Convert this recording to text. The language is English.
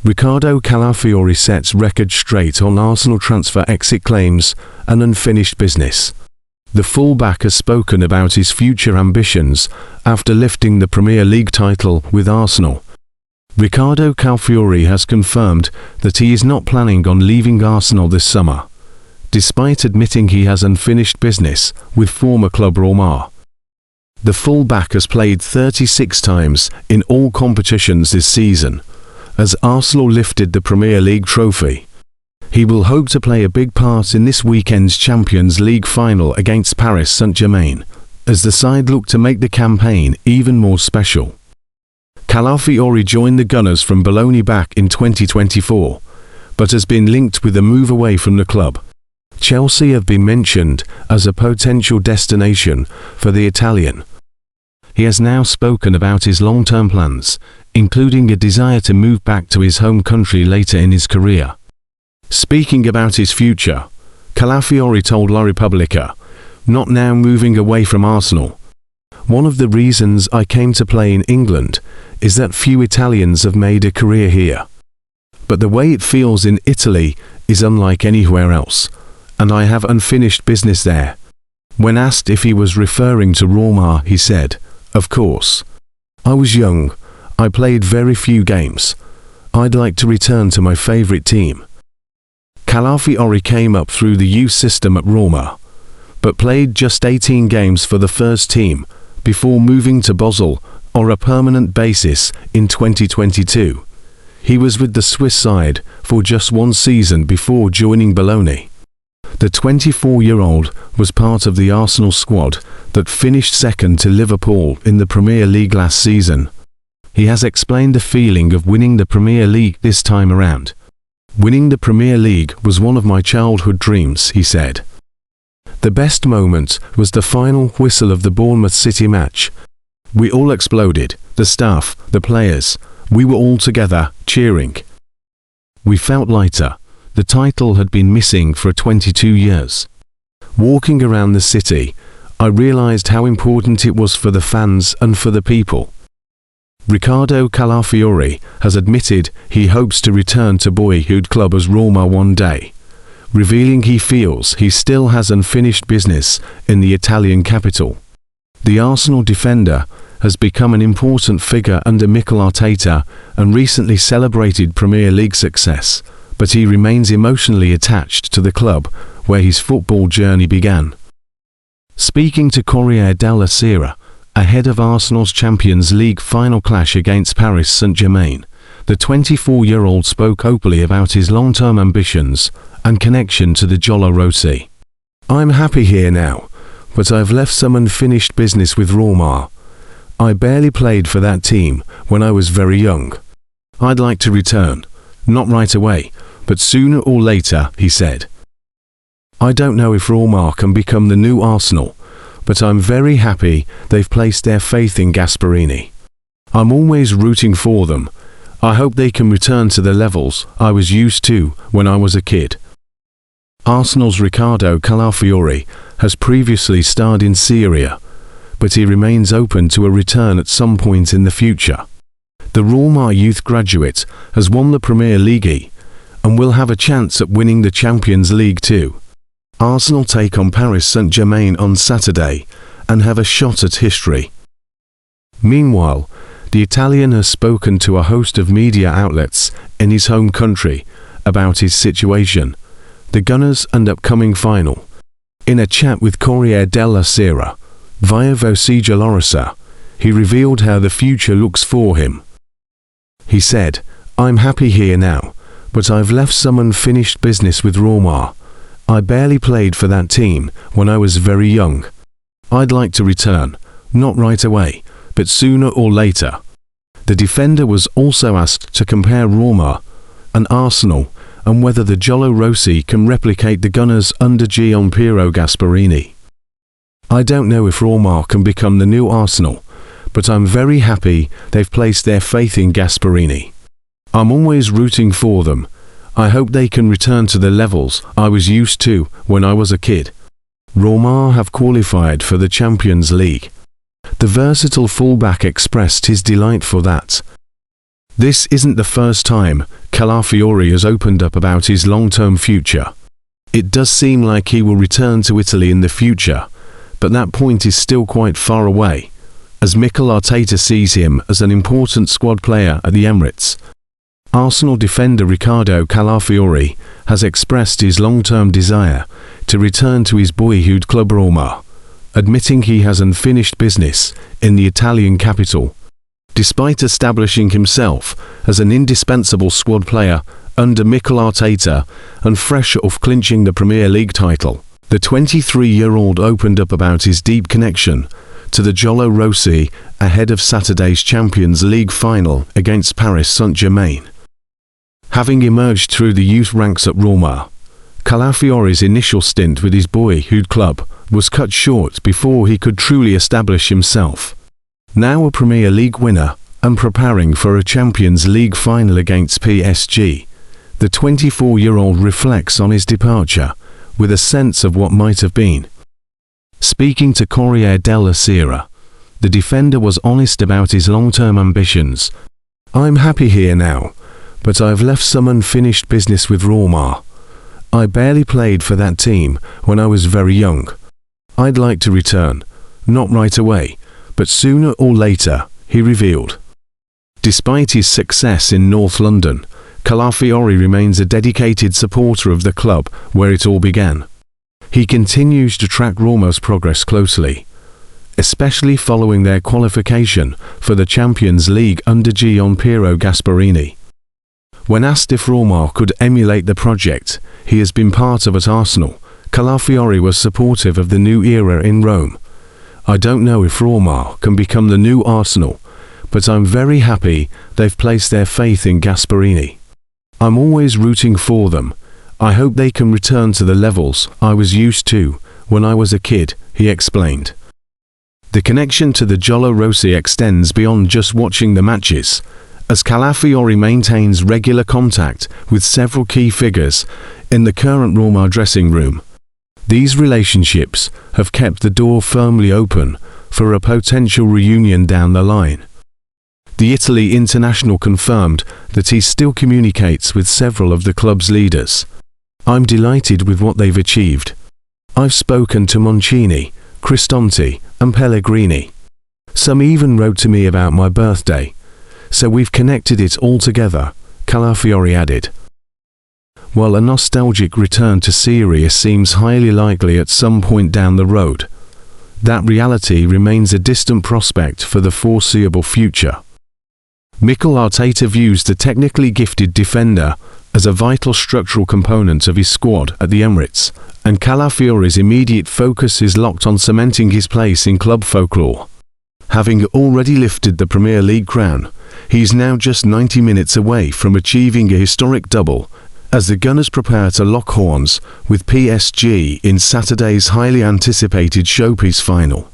Riccardo Calafiori sets record straight on Arsenal transfer exit claims and unfinished business. The fullback has spoken about his future ambitions after lifting the Premier League title with Arsenal. Riccardo Calafiori has confirmed that he is not planning on leaving Arsenal this summer, despite admitting he has unfinished business with former club Roma. The fullback has played 36 times in all competitions this season, as Arsenal lifted the Premier League trophy. He will hope to play a big part in this weekend's Champions League final against Paris Saint-Germain, as the side look to make the campaign even more special. Calafiori joined the Gunners from Bologna back in 2024, but has been linked with a move away from the club. Chelsea have been mentioned as a potential destination for the Italian. He has now spoken about his long-term plans, including a desire to move back to his home country later in his career. Speaking about his future, Calafiori told La Repubblica, "Not now moving away from Arsenal. One of the reasons I came to play in England is that few Italians have made a career here. But the way it feels in Italy is unlike anywhere else, and I have unfinished business there." When asked if he was referring to Roma, he said, "Of course. I was young. I played very few games. I'd like to return to my favourite team." Calafiori came up through the youth system at Roma, but played just 18 games for the first team before moving to Basel on a permanent basis in 2022. He was with the Swiss side for just one season before joining Bologna. The 24-year-old was part of the Arsenal squad that finished second to Liverpool in the Premier League last season. He has explained the feeling of winning the Premier League this time around. "Winning the Premier League was one of my childhood dreams," he said. "The best moment was the final whistle of the Bournemouth City match. We all exploded, the staff, the players, we were all together, cheering. We felt lighter. The title had been missing for 22 years. Walking around the city, I realized how important it was for the fans and for the people." Riccardo Calafiori has admitted he hopes to return to boyhood club as Roma one day, revealing he feels he still has unfinished business in the Italian capital. The Arsenal defender has become an important figure under Mikel Arteta and recently celebrated Premier League success, but he remains emotionally attached to the club where his football journey began. Speaking to Corriere della Sera, ahead of Arsenal's Champions League final clash against Paris Saint-Germain, the 24-year-old spoke openly about his long-term ambitions and connection to the Giallorossi. "I'm happy here now, but I've left some unfinished business with Roma. I barely played for that team when I was very young. I'd like to return, not right away, but sooner or later," he said. "I don't know if Roma can become the new Arsenal, but I'm very happy they've placed their faith in Gasperini. I'm always rooting for them. I hope they can return to the levels I was used to when I was a kid." Arsenal's Riccardo Calafiori has previously starred in Syria, but he remains open to a return at some point in the future. The Roma youth graduate has won the Premier League and will have a chance at winning the Champions League too. Arsenal take on Paris Saint-Germain on Saturday and have a shot at history. Meanwhile, the Italian has spoken to a host of media outlets in his home country about his situation, the Gunners and upcoming final. In a chat with Corriere della Sera, via Voce Giallorossa, he revealed how the future looks for him. He said, "I'm happy here now, but I've left some unfinished business with Roma. I barely played for that team when I was very young. I'd like to return, not right away, but sooner or later." The defender was also asked to compare Roma and Arsenal and whether the Giallorossi can replicate the Gunners under Gianpiero Gasperini. "I don't know if Roma can become the new Arsenal, but I'm very happy they've placed their faith in Gasperini. I'm always rooting for them. I hope they can return to the levels I was used to when I was a kid." Roma have qualified for the Champions League. The versatile fullback expressed his delight for that. This isn't the first time Calafiori has opened up about his long-term future. It does seem like he will return to Italy in the future, but that point is still quite far away, as Mikel Arteta sees him as an important squad player at the Emirates. Arsenal defender Riccardo Calafiori has expressed his long-term desire to return to his boyhood club Roma, admitting he has unfinished business in the Italian capital. Despite establishing himself as an indispensable squad player under Mikel Arteta and fresh off clinching the Premier League title, the 23-year-old opened up about his deep connection to the Giallorossi ahead of Saturday's Champions League final against Paris Saint-Germain. Having emerged through the youth ranks at Roma, Calafiori's initial stint with his boyhood club was cut short before he could truly establish himself. Now a Premier League winner and preparing for a Champions League final against PSG, the 24-year-old reflects on his departure with a sense of what might have been. Speaking to Corriere della Sera, the defender was honest about his long-term ambitions. "I'm happy here now, but I've left some unfinished business with Roma. I barely played for that team when I was very young. I'd like to return, not right away, but sooner or later," he revealed. Despite his success in North London, Calafiori remains a dedicated supporter of the club where it all began. He continues to track Roma's progress closely, especially following their qualification for the Champions League under Gianpiero Gasperini. When asked if Roma could emulate the project he has been part of at Arsenal, Calafiori was supportive of the new era in Rome. "I don't know if Roma can become the new Arsenal, but I'm very happy they've placed their faith in Gasperini. I'm always rooting for them. I hope they can return to the levels I was used to when I was a kid," he explained. The connection to the Giallorossi extends beyond just watching the matches, as Calafiori maintains regular contact with several key figures in the current Roma dressing room. These relationships have kept the door firmly open for a potential reunion down the line. The Italy international confirmed that he still communicates with several of the club's leaders. "I'm delighted with what they've achieved. I've spoken to Mancini, Cristante, and Pellegrini. Some even wrote to me about my birthday. So we've connected it all together," Calafiori added. While a nostalgic return to Serie A seems highly likely at some point down the road, that reality remains a distant prospect for the foreseeable future. Mikel Arteta views the technically gifted defender as a vital structural component of his squad at the Emirates, and Calafiori's immediate focus is locked on cementing his place in club folklore. Having already lifted the Premier League crown, he's now just 90 minutes away from achieving a historic double, as the Gunners prepare to lock horns with PSG in Saturday's highly anticipated showpiece final.